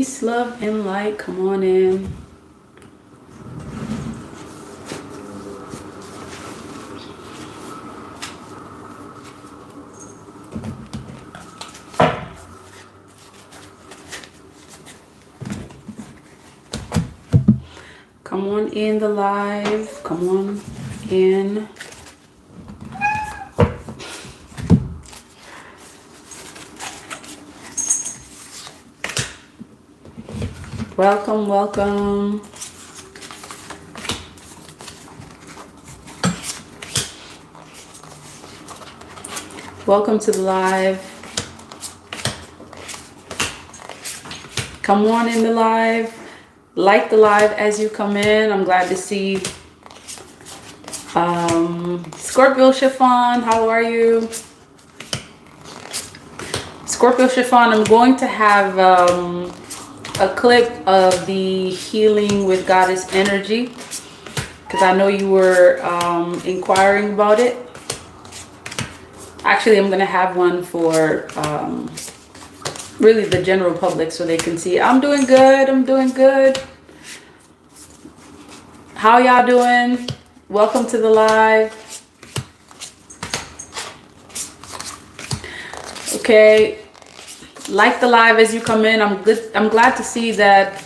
Peace, love, and light. Come on in. Come on in the live. Come on in. Welcome, welcome. Welcome to the live. Come on in the live. Like the live as you come in. I'm glad to see Scorpio Chiffon. How are you? Scorpio Chiffon, I'm going to have a clip of the healing with goddess energy because I know you were inquiring about it. Actually, I'm going to have one for really the general public so they can see. I'm doing good. I'm doing good. How y'all doing? Welcome to the live. Okay. Like the live as you come in. I'm glad to see that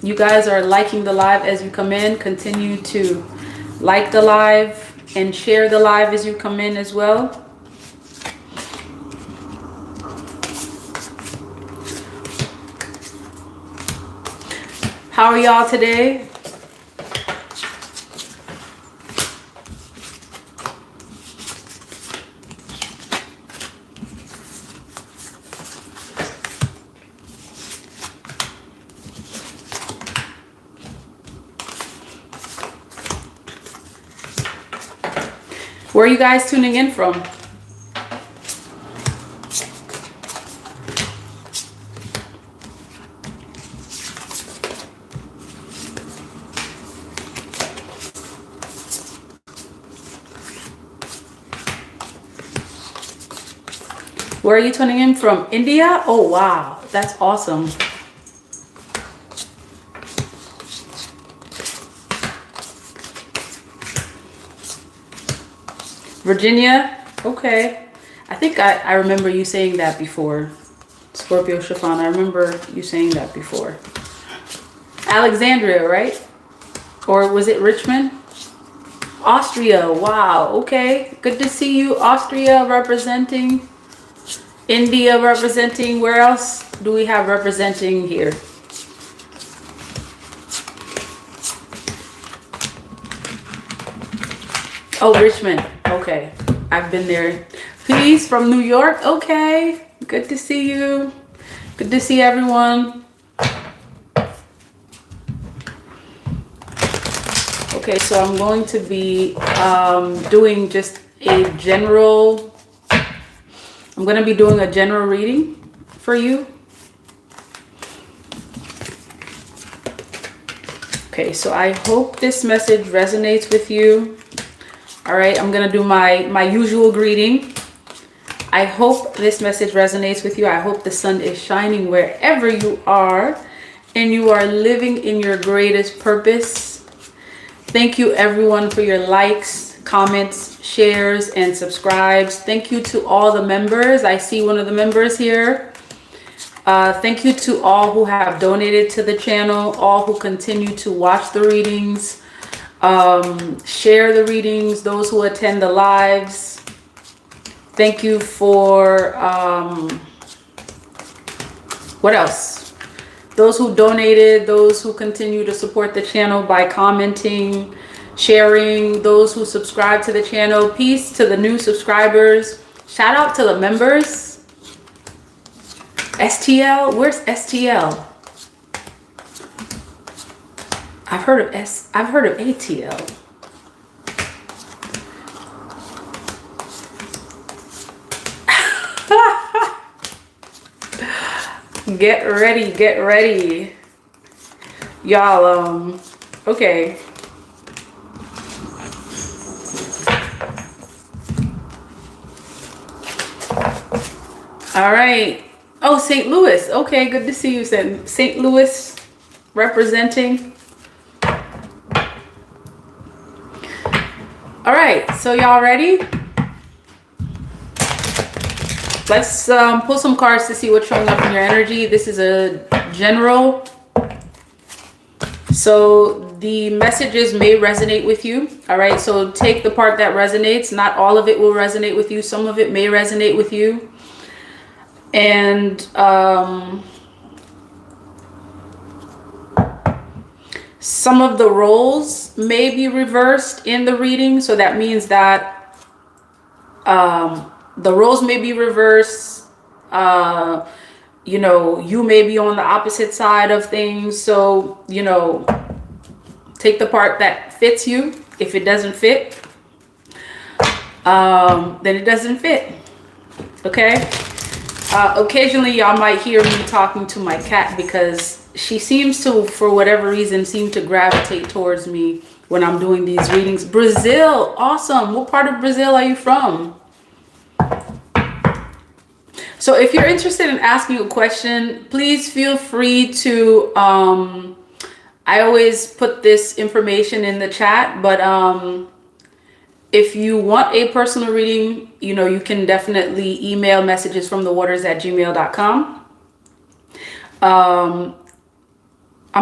you guys are liking the live as you come in. Continue to like the live and share the live as you come in as well. How are y'all today? Where are you guys tuning in from? Where are you tuning in from? India? Oh, wow. That's awesome. Virginia? Okay. I think I remember you saying that before. Scorpio Chiffon, I remember you saying that before. Alexandria, right? Or was it Richmond? Austria. Wow. Okay. Good to see you. Austria representing. India representing. Where else do we have representing here? Oh, Richmond. Okay. I've been there. Peace from New York. Okay. Good to see you. Good to see everyone. Okay, so I'm going to be doing just a general, I'm going to be doing a general reading for you. Okay, so I hope this message resonates with you. All right, I'm going to do my usual greeting. I hope this message resonates with you. I hope the sun is shining wherever you are and you are living in your greatest purpose. Thank you everyone for your likes, comments, shares, and subscribes. Thank you to all the members. I see one of the members here. Thank you to all who have donated to the channel, all who continue to watch the readings, share the readings, those who attend the lives. Thank you for, what else? Those who donated, those who continue to support the channel by commenting, sharing, those who subscribe to the channel. Peace to the new subscribers. Shout out to the members. STL, where's STL? I've heard of ATL. Get ready. Y'all, okay. All right. Oh, St. Louis. Okay, good to see you, St. Louis representing. All right, so y'all ready? Let's pull some cards to see what's showing up in your energy. This is a general. So the messages may resonate with you. All right, so take the part that resonates. Not all of it will resonate with you. Some of it may resonate with you. And some of the roles may be reversed in the reading. So that means that the roles may be reversed. You know, you may be on the opposite side of things. So, you know, take the part that fits you. If it doesn't fit, then it doesn't fit. Okay. Occasionally y'all might hear me talking to my cat because she seems to, for whatever reason, seem to gravitate towards me when I'm doing these readings. Brazil. Awesome. What part of Brazil are you from? So if you're interested in asking a question, please feel free to, I always put this information in the chat, but if you want a personal reading, you know, you can definitely email messagesfromthewaters@gmail.com. I'm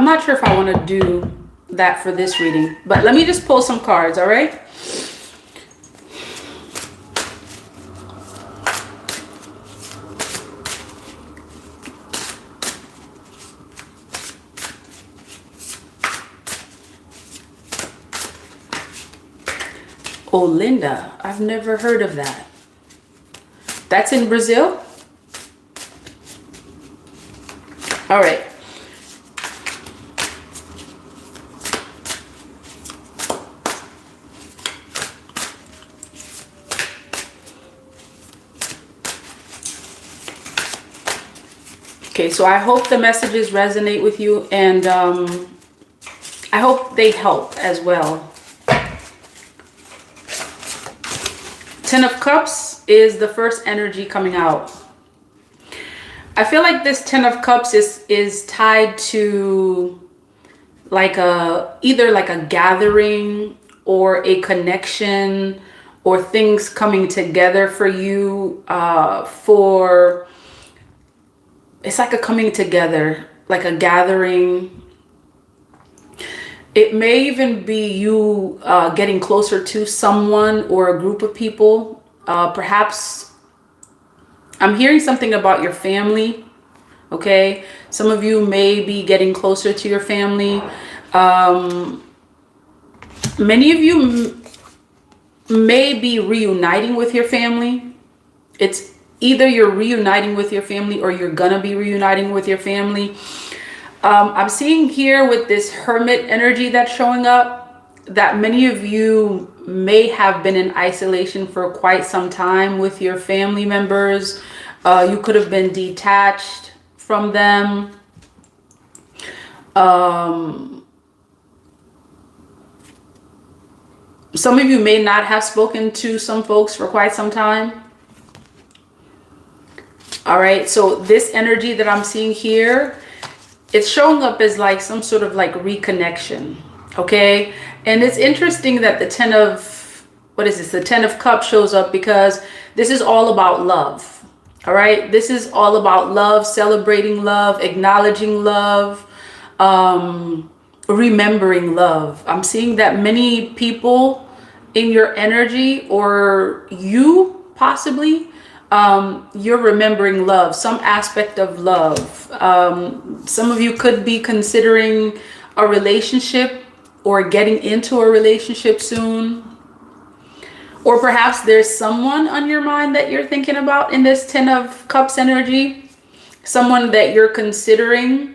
not sure if I want to do that for this reading, but let me just pull some cards, all right? Olinda, I've never heard of that. That's in Brazil? All right. Okay, so I hope the messages resonate with you, and I hope they help as well. Ten of Cups is the first energy coming out. I feel like this Ten of Cups is tied to like either like a gathering or a connection or things coming together for you it's like a coming together, like a gathering. It may even be you getting closer to someone or a group of people. Perhaps I'm hearing something about your family. Okay. Some of you may be getting closer to your family. Many of you may be reuniting with your family. It's either you're reuniting with your family or you're gonna be reuniting with your family. I'm seeing here with this Hermit energy that's showing up that many of you may have been in isolation for quite some time with your family members. You could have been detached from them. Some of you may not have spoken to some folks for quite some time. All right, so this energy that I'm seeing here, it's showing up as like some sort of like reconnection, okay? And it's interesting that the Ten of, what is this? The Ten of Cups shows up because this is all about love, all right? This is all about love, celebrating love, acknowledging love, remembering love. I'm seeing that many people in your energy, or you possibly, you're remembering love, some aspect of love. Some of you could be considering a relationship or getting into a relationship soon. Or perhaps there's someone on your mind that you're thinking about in this Ten of Cups energy, someone that you're considering.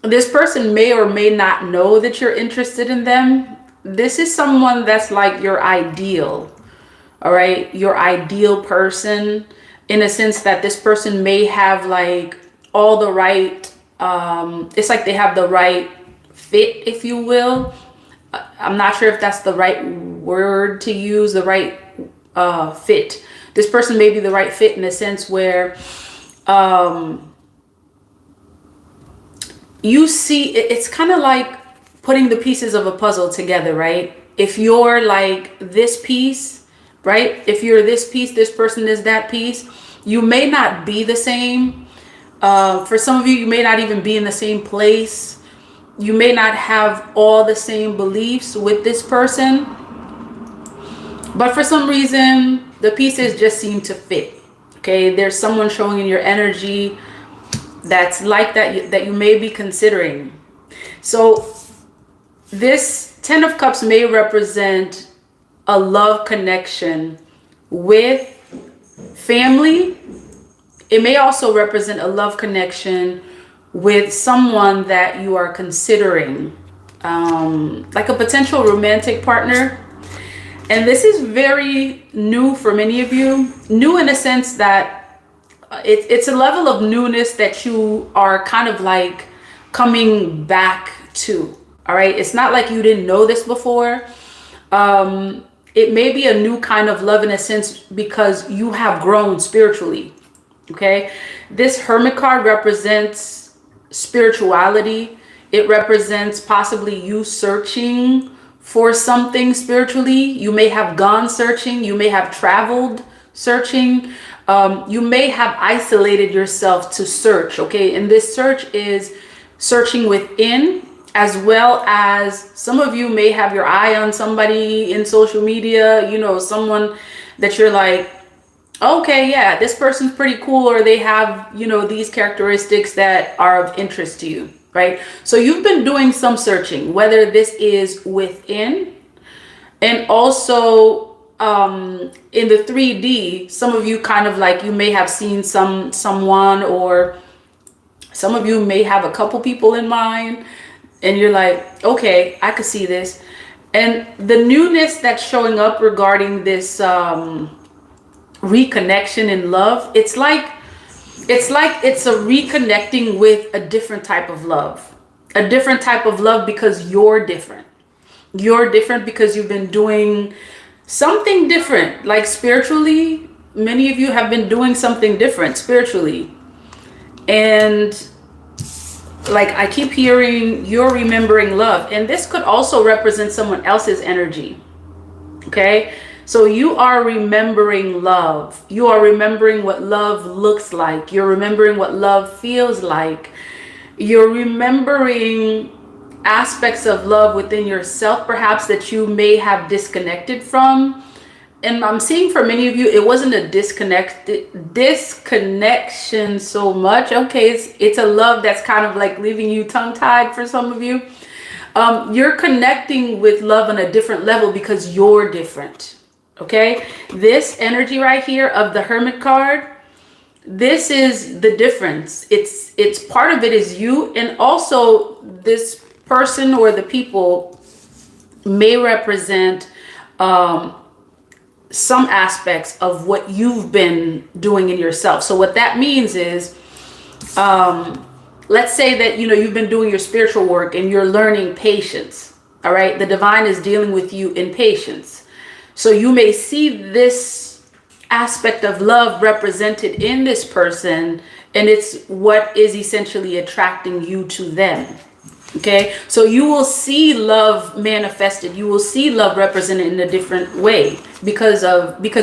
This person may or may not know that you're interested in them. This is someone that's like your ideal. All right, your ideal person, in a sense that this person may have like all the right, it's like they have the right fit, if you will. I'm not sure if that's the right word to use, the right fit. This person may be the right fit in a sense where you see, it's kind of like putting the pieces of a puzzle together, right? If you're like this piece, right? If you're this piece, this person is that piece. You may not be the same. For some of you, you may not even be in the same place. You may not have all the same beliefs with this person. But for some reason, the pieces just seem to fit. Okay, there's someone showing in your energy that's like that, that you may be considering. So this 10 of Cups may represent a love connection with family. It may also represent a love connection with someone that you are considering, like a potential romantic partner. And this is very new for many of you. New in a sense that it's a level of newness that you are kind of like coming back to. All right. It's not like you didn't know this before. It may be a new kind of love in a sense because you have grown spiritually. Okay. This Hermit card represents spirituality. It represents possibly you searching for something spiritually. You may have gone searching. You may have traveled searching. You may have isolated yourself to search. Okay. And this search is searching within, as well as some of you may have your eye on somebody in social media, you know, someone that you're like, okay, yeah, this person's pretty cool, or they have, you know, these characteristics that are of interest to you, right? So you've been doing some searching, whether this is within, and also in the 3D, some of you kind of like, you may have seen someone, or some of you may have a couple people in mind, and you're like, okay, I could see this. And the newness that's showing up regarding this reconnection in love, it's like it's a reconnecting with a different type of love. A different type of love because you're different. You're different because you've been doing something different. Like spiritually, many of you have been doing something different spiritually. And like I keep hearing, you're remembering love. And this could also represent someone else's energy. Okay? So you are remembering love. You are remembering what love looks like. You're remembering what love feels like. You're remembering aspects of love within yourself, perhaps, that you may have disconnected from. And I'm seeing for many of you, it wasn't a disconnection so much. Okay, it's a love that's kind of like leaving you tongue-tied for some of you. You're connecting with love on a different level because you're different. Okay, this energy right here of the Hermit card, this is the difference. It's part of it is you, and also this person or the people may represent some aspects of what you've been doing in yourself. So what that means is, let's say that, you know, you've been doing your spiritual work and you're learning patience. All right, the divine is dealing with you in patience. So you may see this aspect of love represented in this person, and it's what is essentially attracting you to them. Okay, so you will see love manifested. You will see love represented in a different way because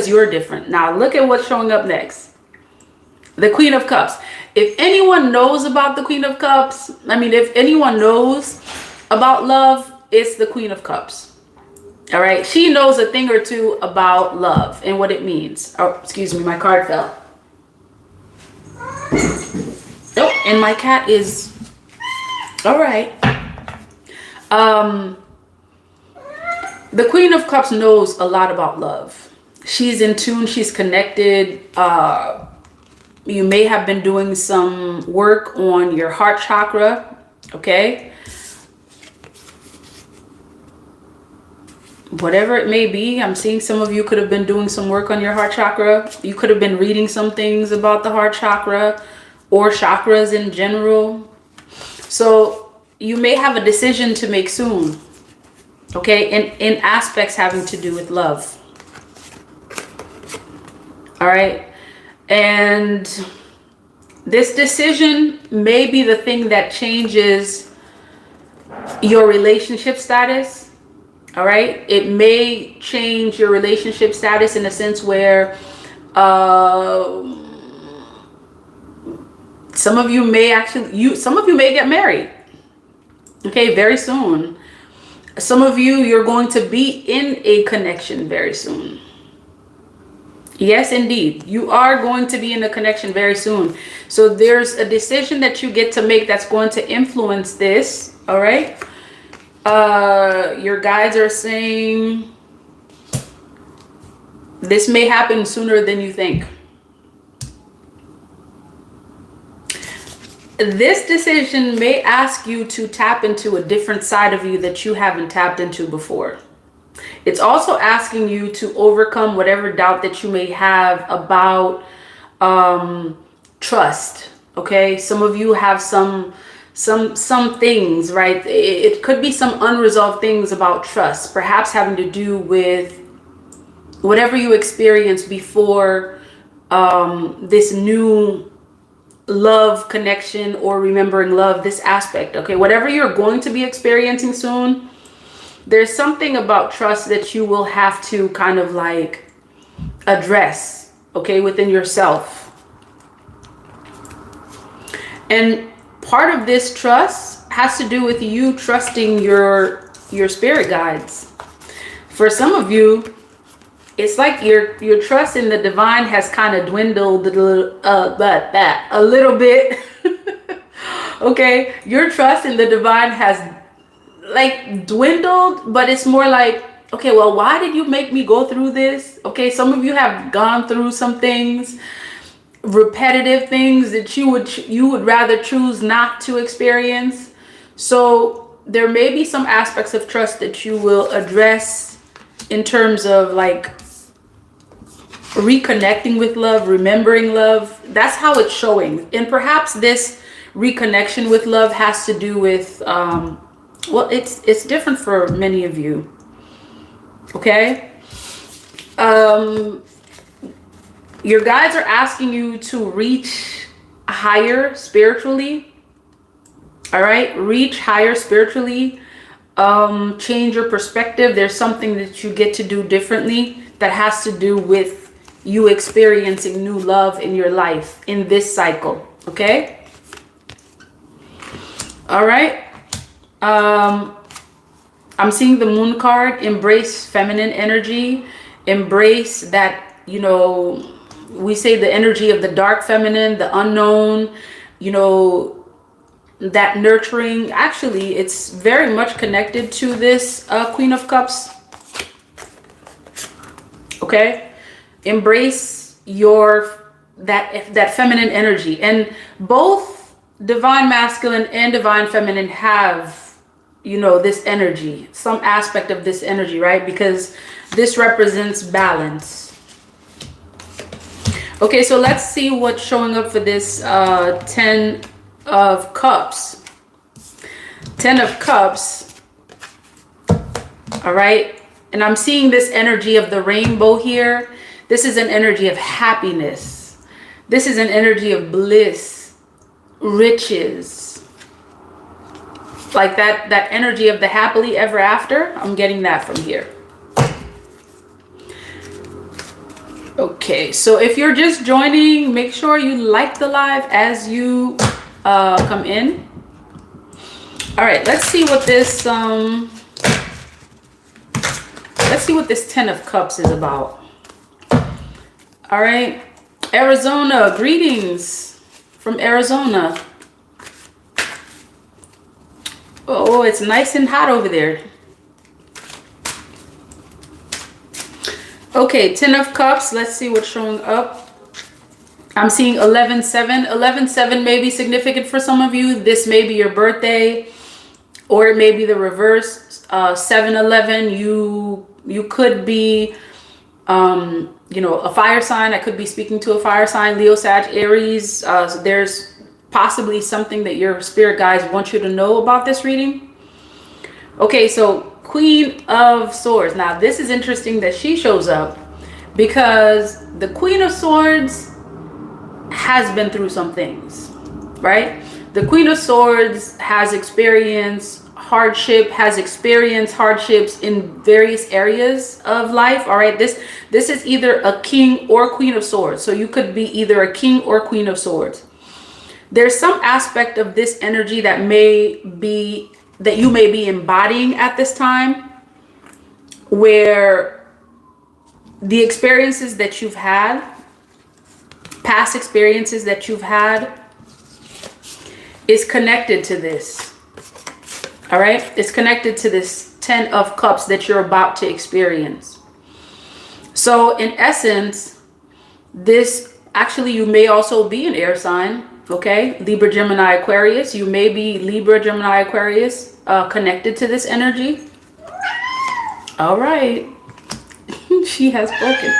you're different. Now look at what's showing up next. The Queen of Cups. If anyone knows about the Queen of Cups, I mean, if anyone knows about love, it's the Queen of Cups. All right, she knows a thing or two about love and what it means. Oh, excuse me, my card fell. Oh, and my cat is all right. The Queen of Cups knows a lot about love. She's in tune. She's connected. You may have been doing some work on your heart chakra. Okay. Whatever it may be, I'm seeing some of you could have been doing some work on your heart chakra. You could have been reading some things about the heart chakra or chakras in general. So you may have a decision to make soon. Okay, in aspects having to do with love. All right. And This decision may be the thing that changes your relationship status. All right. It may change your relationship status in a sense where some of you may get married. Okay, very soon. Some of you, you're going to be in a connection very soon. Yes, indeed. You are going to be in a connection very soon. So there's a decision that you get to make that's going to influence this. All right. Your guides are saying this may happen sooner than you think. This decision may ask you to tap into a different side of you that you haven't tapped into before. It's also asking you to overcome whatever doubt that you may have about trust. Okay, some of you have some things, right? It could be some unresolved things about trust, perhaps having to do with whatever you experienced before this new love connection or remembering love, this aspect. Okay, whatever you're going to be experiencing soon, there's something about trust that you will have to kind of like address, okay, within yourself. And part of this trust has to do with you trusting your spirit guides. For some of you, it's like your trust in the divine has kind of dwindled a little bit. Okay, your trust in the divine has like dwindled, but it's more like, okay, well, why did you make me go through this? Okay, some of you have gone through some things, repetitive things that you would rather choose not to experience. So there may be some aspects of trust that you will address in terms of like reconnecting with love, remembering love. That's how it's showing. And perhaps this reconnection with love has to do with well, it's different for many of you. Okay, your guides are asking you to reach higher spiritually. All right, reach higher spiritually. Change your perspective. There's something that you get to do differently that has to do with you experiencing new love in your life in this cycle. Okay. All right. I'm seeing the moon card. Embrace feminine energy. Embrace that, you know, we say the energy of the dark feminine, the unknown, you know, that nurturing. Actually, it's very much connected to this Queen of Cups. Okay. Embrace that feminine energy. And both divine masculine and divine feminine have, you know, this energy, some aspect of this energy, right? Because this represents balance. Okay, so let's see what's showing up for this 10 of Cups. 10 of Cups. All right. And I'm seeing this energy of the rainbow here. This is an energy of happiness. This is an energy of bliss, riches. Like that energy of the happily ever after. I'm getting that from here. Okay, so if you're just joining, make sure you like the live as you come in. All right, let's see what this 10 of Cups is about. All right, Arizona, greetings from Arizona. Oh, it's nice and hot over there. Okay, 10 of Cups. Let's see what's showing up. I'm seeing 11-7. 11-7 may be significant for some of you. This may be your birthday, or it may be the reverse. 7-11. You could be, you know, a fire sign. I could be speaking to a fire sign. Leo, Sag, Aries. So there's possibly something that your spirit guides want you to know about this reading. Okay, so Queen of Swords. Now this is interesting that she shows up, because the Queen of Swords has been through some things, right? The Queen of Swords has experienced hardships in various areas of life. All right, this is either a king or queen of swords. So you could be either a king or queen of swords. There's some aspect of this energy that you may be embodying at this time, where the experiences that you've had, past experiences that you've had, is connected to this. All right, it's connected to this 10 of Cups that you're about to experience. So in essence, this actually, you may also be an air sign. Okay, Libra, Gemini, Aquarius. You may be Libra, Gemini, Aquarius, connected to this energy. All right. She has spoken.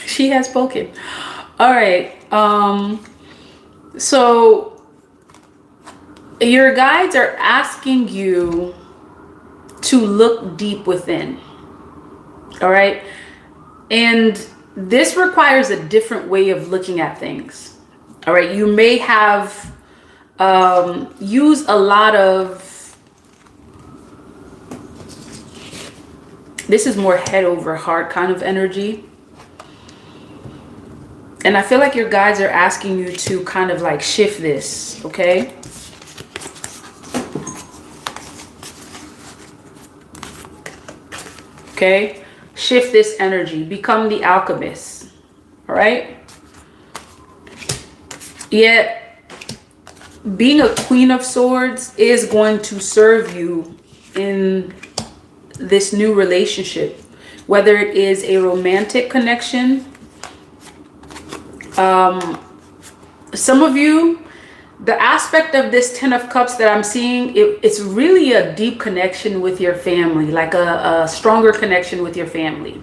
She has spoken. All right. So your guides are asking you to look deep within. All right. And this requires a different way of looking at things. All right. You may have used a lot of, this is more head over heart kind of energy. And I feel like your guides are asking you to kind of like shift this. Okay. Okay, shift this energy, become the alchemist. All right. Yet being a Queen of Swords is going to serve you in this new relationship, whether it is a romantic connection. Some of you, the aspect of this 10 of Cups that I'm seeing, it's really a deep connection with your family, like a stronger connection with your family.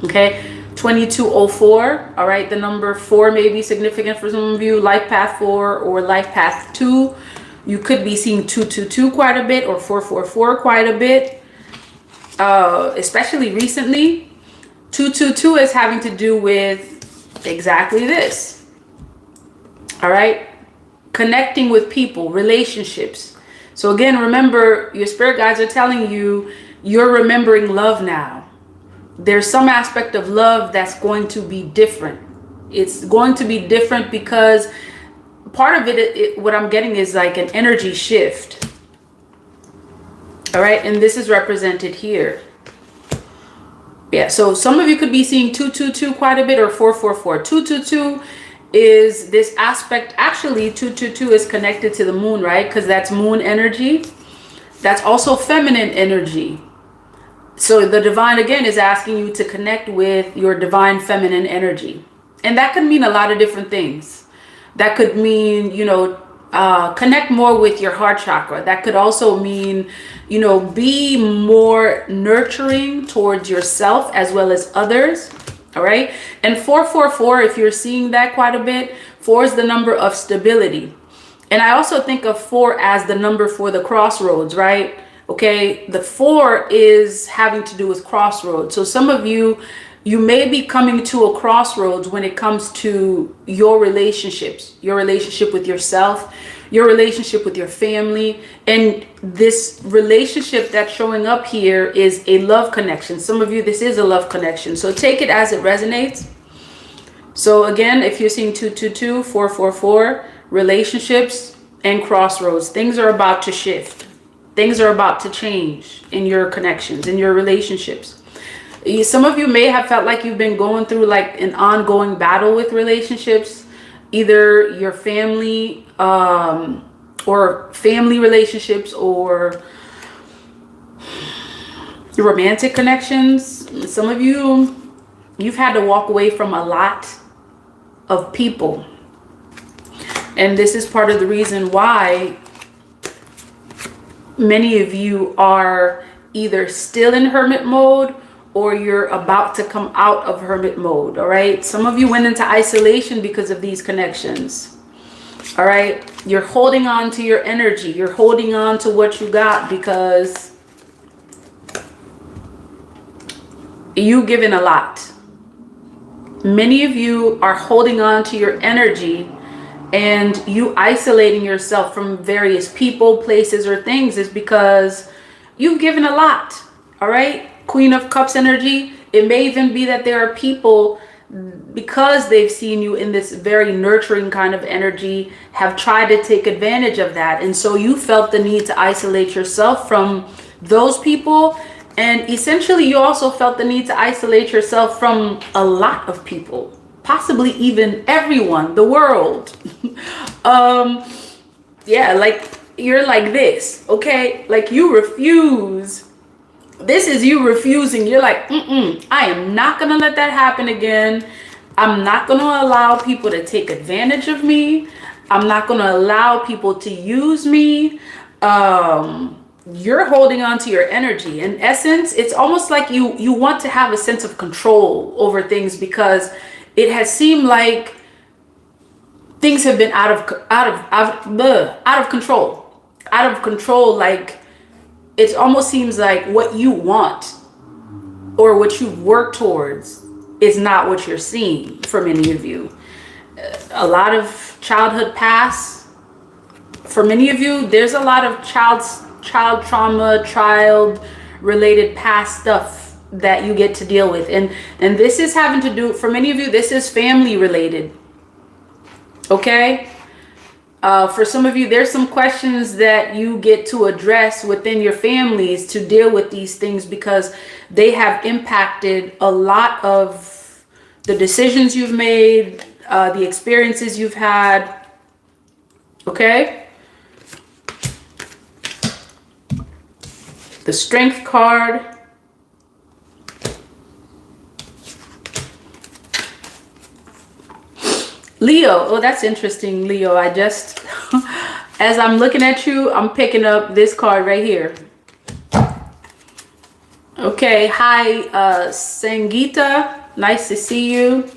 Okay, 2204. All right, the number 4 may be significant for some of you. Life path 4 or life path 2. You could be seeing 222 quite a bit, or 444 quite a bit, especially recently. 222 is having to do with exactly this. All right. Connecting with people, relationships. So again, remember, your spirit guides are telling you you're remembering love now. There's some aspect of love that's going to be different. It's going to be different because part of it, what I'm getting is like an energy shift. All right. And this is represented here. Yeah. So some of you could be seeing 222 quite a bit, or 444. 222 is this aspect. Actually, 222 is connected to the moon, right? Because that's moon energy. That's also feminine energy. So the divine, again, is asking you to connect with your divine feminine energy. And that could mean a lot of different things. That could mean, you know, connect more with your heart chakra. That could also mean, you know, be more nurturing towards yourself as well as others. All right. And 444, if you're seeing that quite a bit, 4 is the number of stability. And I also think of 4 as the number for the crossroads, right? Okay. The 4 is having to do with crossroads. So some of you, you may be coming to a crossroads when it comes to your relationships, your relationship with yourself, your relationship with your family. And this relationship that's showing up here is a love connection. Some of you, this is a love connection. So take it as it resonates. So again, if you're seeing 222, 444, relationships and crossroads, things are about to shift. Things are about to change in your connections, in your relationships. Some of you may have felt like you've been going through like an ongoing battle with relationships, either your family or family relationships, or your romantic connections. Some of you, you've had to walk away from a lot of people. And this is part of the reason why many of you are either still in hermit mode or you're about to come out of hermit mode. All right. Some of you went into isolation because of these connections. All right. You're holding on to your energy. You're holding on to what you got because you've given a lot. Many of you are holding on to your energy, and you isolating yourself from various people, places, or things is because you've given a lot. All right. Queen of Cups energy. It may even be that there are people, because they've seen you in this very nurturing kind of energy, have tried to take advantage of that. And so you felt the need to isolate yourself from those people. And essentially, you also felt the need to isolate yourself from a lot of people, possibly even everyone, the world. Yeah, like you're like this, okay? Like you refuse. This is you refusing. You're like, I am not going to let that happen again. I'm not going to allow people to take advantage of me. I'm not going to allow people to use me. You're holding on to your energy. In essence, it's almost like you want to have a sense of control over things, because it has seemed like things have been out of control. Like it almost seems like what you want or what you've worked towards is not what you're seeing for many of you. A lot of childhood past. For many of you, there's a lot of child trauma, child related past stuff that you get to deal with. And this is having to do, for many of you, this is family related. Okay? For some of you, there's some questions that you get to address within your families to deal with these things, because they have impacted a lot of the decisions you've made, the experiences you've had. Okay? The Strength card. Leo. Oh, that's interesting, Leo. I just, as I'm looking at you, I'm picking up this card right here. Okay. Hi, Sangeeta. Nice to see you.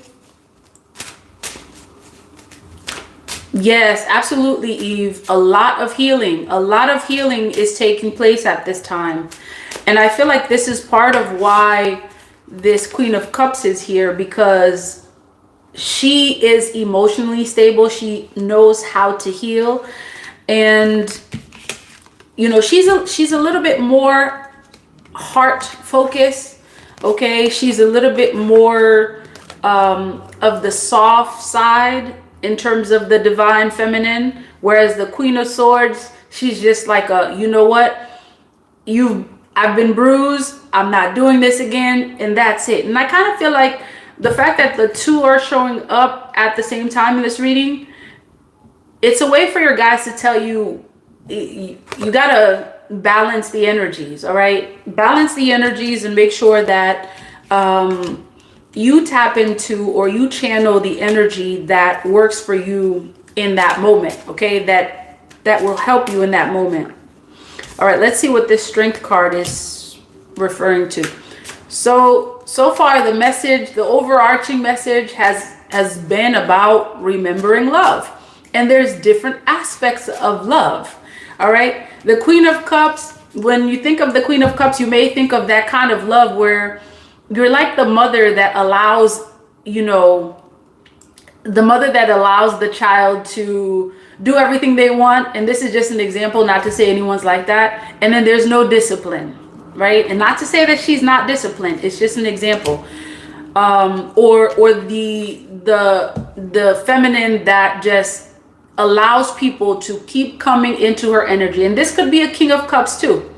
Yes, absolutely, Eve. A lot of healing is taking place at this time. And I feel like this is part of why this Queen of Cups is here, because she is emotionally stable. She knows how to heal. And, you know, she's a little bit more heart focused. Okay. She's a little bit more of the soft side in terms of the divine feminine, whereas the Queen of Swords, she's just like a, you know what, I've been bruised, I'm not doing this again, and that's it. And I kind of feel like the fact that the two are showing up at the same time in this reading, it's a way for your guys to tell you, you gotta balance the energies. All right, balance the energies and make sure that you tap into, or you channel the energy that works for you in that moment. Okay, that will help you in that moment. All right, let's see what this Strength card is referring to. So far the message, the overarching message has been about remembering love. And there's different aspects of love. All right, the Queen of Cups, when you think of the Queen of Cups, you may think of that kind of love where you're like the mother that allows, you know, the mother that allows the child to do everything they want. And this is just an example, not to say anyone's like that. And then there's no discipline, right? And not to say that she's not disciplined. It's just an example. Or the feminine that just allows people to keep coming into her energy. And this could be a King of Cups too.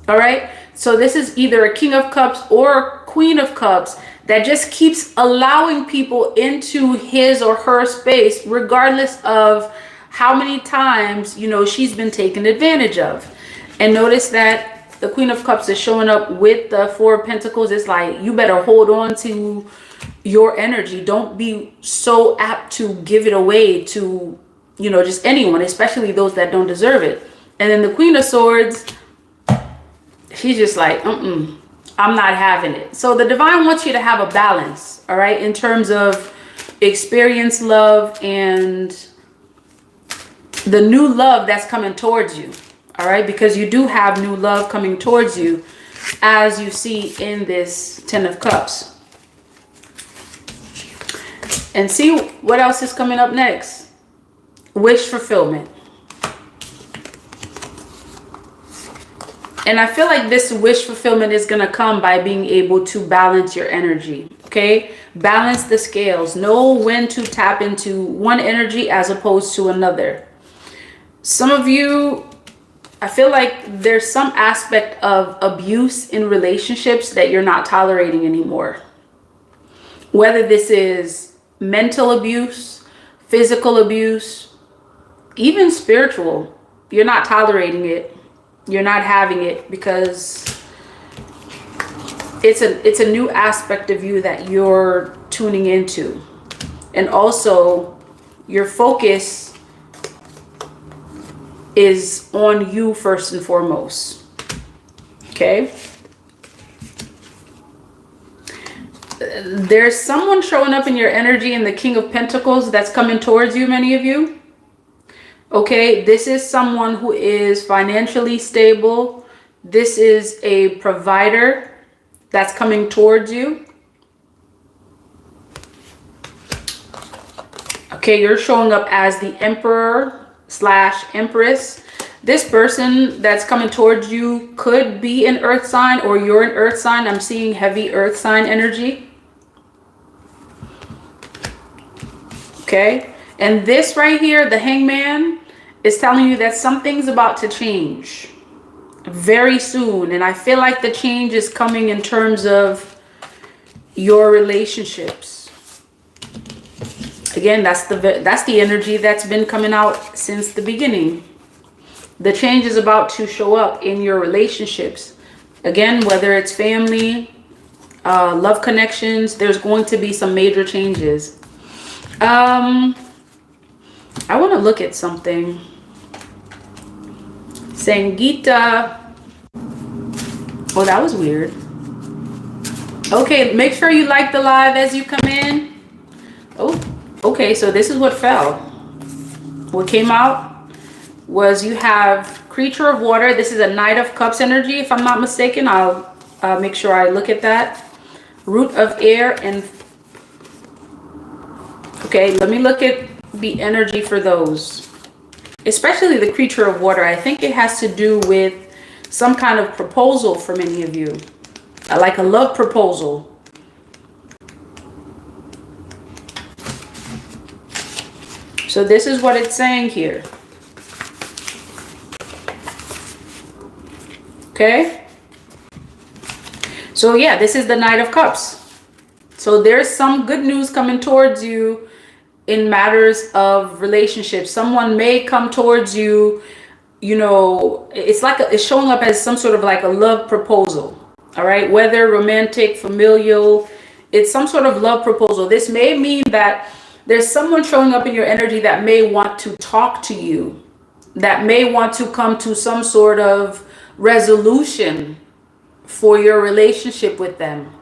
All right. So this is either a King of Cups or a Queen of Cups that just keeps allowing people into his or her space, regardless of how many times, you know, she's been taken advantage of. And notice that the Queen of Cups is showing up with the Four of Pentacles. It's like, you better hold on to your energy. Don't be so apt to give it away to, you know, just anyone, especially those that don't deserve it. And then the Queen of Swords, she's just like, I'm not having it. So the divine wants you to have a balance, all right, in terms of experience love and the new love that's coming towards you, all right, because you do have new love coming towards you, as you see in this Ten of Cups. And see what else is coming up next. Wish fulfillment. And I feel like this wish fulfillment is going to come by being able to balance your energy. Okay? Balance the scales. Know when to tap into one energy as opposed to another. Some of you, I feel like there's some aspect of abuse in relationships that you're not tolerating anymore. Whether this is mental abuse, physical abuse, even spiritual, you're not tolerating it. You're not having it because it's a new aspect of you that you're tuning into. And also your focus is on you first and foremost. Okay? There's someone showing up in your energy in the King of Pentacles that's coming towards you, many of you. Okay, this is someone who is financially stable. This is a provider that's coming towards you. Okay, you're showing up as the Emperor / Empress. This person that's coming towards you could be an earth sign or you're an earth sign. I'm seeing heavy earth sign energy. Okay, and this right here, the Hangman, is telling you that something's about to change very soon. And I feel like the change is coming in terms of your relationships. Again, that's the energy that's been coming out since the beginning. The change is about to show up in your relationships. Again, whether it's family, love connections, there's going to be some major changes. I want to look at something. Sangeeta. Oh, that was weird. Okay, make sure you like the live as you come in. Oh, okay, so this is what fell. What came out was you have creature of water. This is a Knight of Cups energy, if I'm not mistaken. I'll make sure I look at that. Root of air and... Okay, let me look at the energy for those. Especially the creature of water. I think it has to do with some kind of proposal for many of you. Like a love proposal. So this is what it's saying here. Okay. So yeah, this is the Knight of Cups. So there's some good news coming towards you in matters of relationships. Someone may come towards you, you know, it's like it's showing up as some sort of like a love proposal. All right, whether romantic, familial, it's some sort of love proposal. This may mean that there's someone showing up in your energy that may want to talk to you, that may want to come to some sort of resolution for your relationship with them.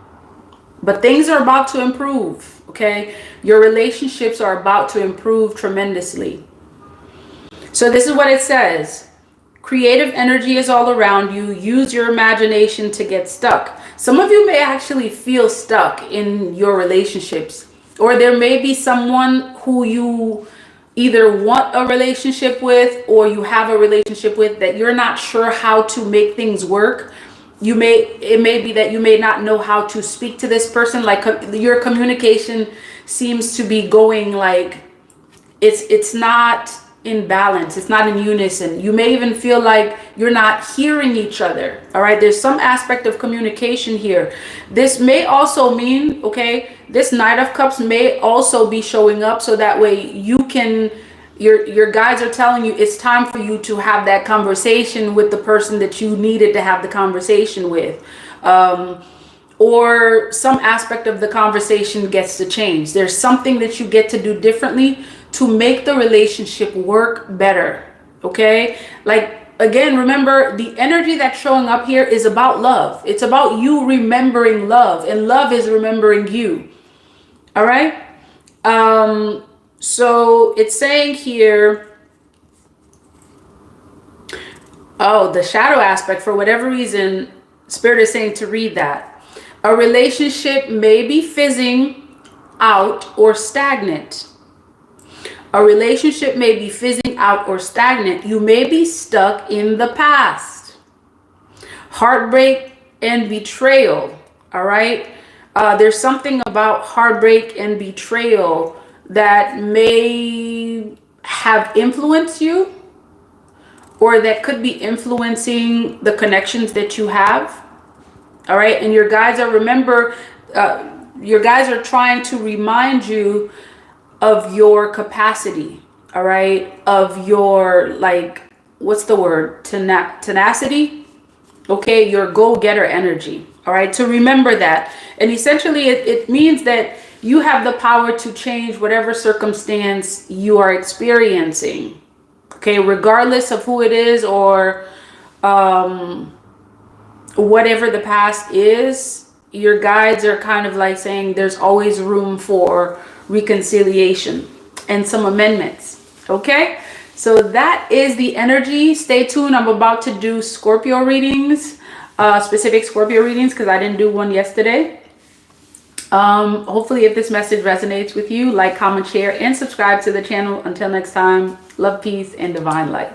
But things are about to improve, okay? Your relationships are about to improve tremendously. So this is what it says. Creative energy is all around you. Use your imagination to get stuck. Some of you may actually feel stuck in your relationships. Or there may be someone who you either want a relationship with or you have a relationship with that you're not sure how to make things work. It may be that you may not know how to speak to this person. Like your communication seems to be going like it's not in balance. It's not in unison. You may even feel like you're not hearing each other. All right. There's some aspect of communication here. This may also mean, okay, this Knight of Cups may also be showing up so that way you can, your guides are telling you it's time for you to have that conversation with the person that you needed to have the conversation with. Or some aspect of the conversation gets to change. There's something that you get to do differently to make the relationship work better. Okay? Like, again, remember the energy that's showing up here is about love. It's about you remembering love, and love is remembering you. All right? So it's saying here, oh, the shadow aspect, for whatever reason, Spirit is saying to read that. A relationship may be fizzing out or stagnant. A relationship may be fizzing out or stagnant. You may be stuck in the past. Heartbreak and betrayal. All right. There's something about heartbreak and betrayal that may have influenced you, or that could be influencing the connections that you have. All right. And your guides are, remember, your guides are trying to remind you of your capacity. All right. Of your, like, what's the word? Tenacity. Okay. Your go-getter energy. All right. To remember that. And essentially it means that you have the power to change whatever circumstance you are experiencing. Okay. Regardless of who it is, or whatever the past is, your guides are kind of like saying there's always room for reconciliation and some amendments. Okay, so that is the energy. Stay tuned. I'm about to do Scorpio readings, specific Scorpio readings, because I didn't do one yesterday. Hopefully, if this message resonates with you, like, comment, share, and subscribe to the channel. Until next time, love, peace, and divine light.